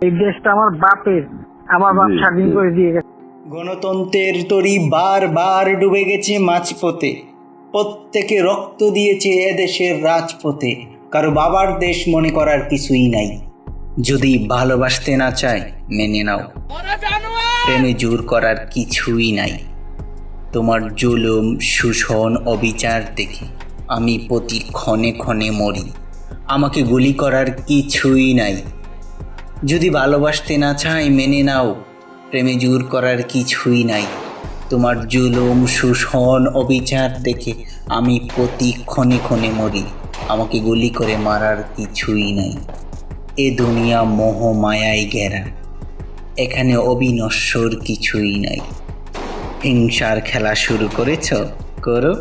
এই দেশটা আমার বাপের, আমার বাপ স্বাধীন করে দিয়ে গেছে। গণতন্ত্রের তরি বার বার ডুবে গেছে মাঝপথে, প্রত্যেকে রক্ত দিয়েছে এদেশের রাজপথে। কারো বাবার দেশ মনে করার কিছুই নাই। যদি ভালোবাসতে না চায় মেনে নাও, প্রেমে জোর করার কিছুই নাই। তোমার জুলুম, শোষণ, অবিচার দেখে আমি প্রতি ক্ষণে ক্ষণে মরি। আমাকে গুলি করার কিছুই নাই। যদি ভালোবাসতে না চায় মেনে নাও, প্রেমে জোর করার কিছুই নাই। তোমার জুলুম, শোষণ, অবিচার দেখে আমি প্রতি ক্ষণে ক্ষণে মরি। আমাকে গুলি করে মারার কিছুই নাই। এ দুনিয়া মোহ মায়ায় ঘেরা, এখানে অবিনশ্বর কিছুই নাই। হিংসার খেলা শুরু করেছ, করো,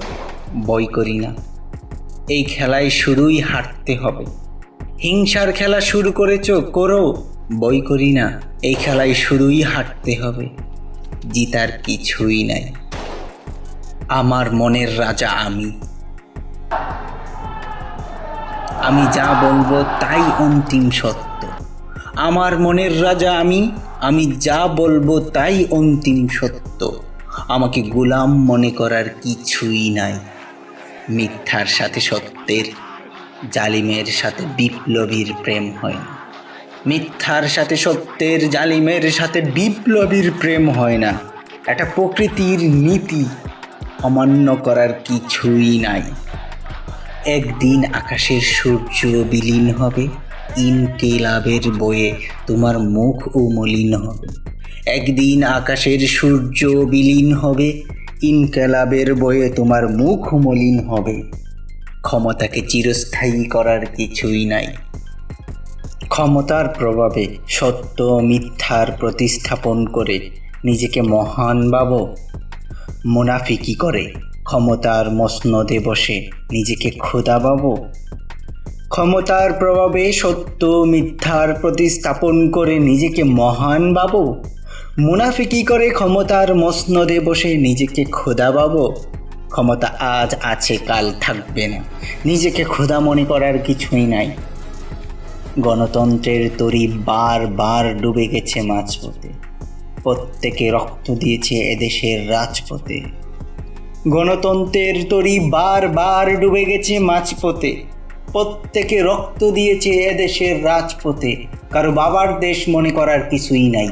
ভয় করি না। এই খেলায় শুরুই হারতে হবে। হিংসার খেলা শুরু করেছ, করো, ভয় করি না। এই খেলায় শুরুই হারতে হবে, জিতার কিছুই নাই। আমার মনের রাজা আমি, আমি যা বলবো তাই অন্তিম সত্য। আমার মনের রাজা আমি যা বলবো তাই অন্তিম সত্য। আমাকে গোলাম মনে করার কিছুই নাই। মিথ্যার সাথে সত্যের, জালিমের সাথে বিপ্লবীর প্রেম হয় না। মিথ্যার সাথে সত্যের, জালিমের সাথে বিপ্লবীর প্রেম হয় না। এটা প্রকৃতির নীতি, অমান্য করার কিছুই নাই। একদিন আকাশের সূর্য বিলীন হবে, ইনকিলাবের বয়ে তোমার মুখও মলিন হবে। একদিন আকাশের সূর্য বিলীন হবে, ইনকিলাবের বয়ে তোমার মুখ মলিন হবে। ক্ষমতাকে চিরস্থায়ী করার কিছুই নাই। ক্ষমতার প্রভাবে সত্য মিথ্যার প্রতিস্থাপন করে নিজেকে মহান ভাবো। মুনাফিকি করে ক্ষমতার মসনদে বসে নিজেকে খোদা ভাবো। ক্ষমতার প্রভাবে সত্য মিথ্যার প্রতিস্থাপন করে নিজেকে মহান ভাবো। মুনাফিকি করে ক্ষমতার মসনদে বসে নিজেকে খোদা ভাবো। ক্ষমতা আজ আছে, কাল থাকবে না, নিজেকে খোদা মনে করার কিছুই নাই। গণতন্ত্রের তরি বার বার ডুবে গেছে মাঝপথে, প্রত্যেকে রক্ত দিয়েছে এদেশের রাজপথে। গণতন্ত্রের তরি বার বার ডুবে গেছে মাঝপথে, প্রত্যেকে রক্ত দিয়েছে এদেশের রাজপথে। কারো বাবার দেশ মনে করার কিছুই নাই।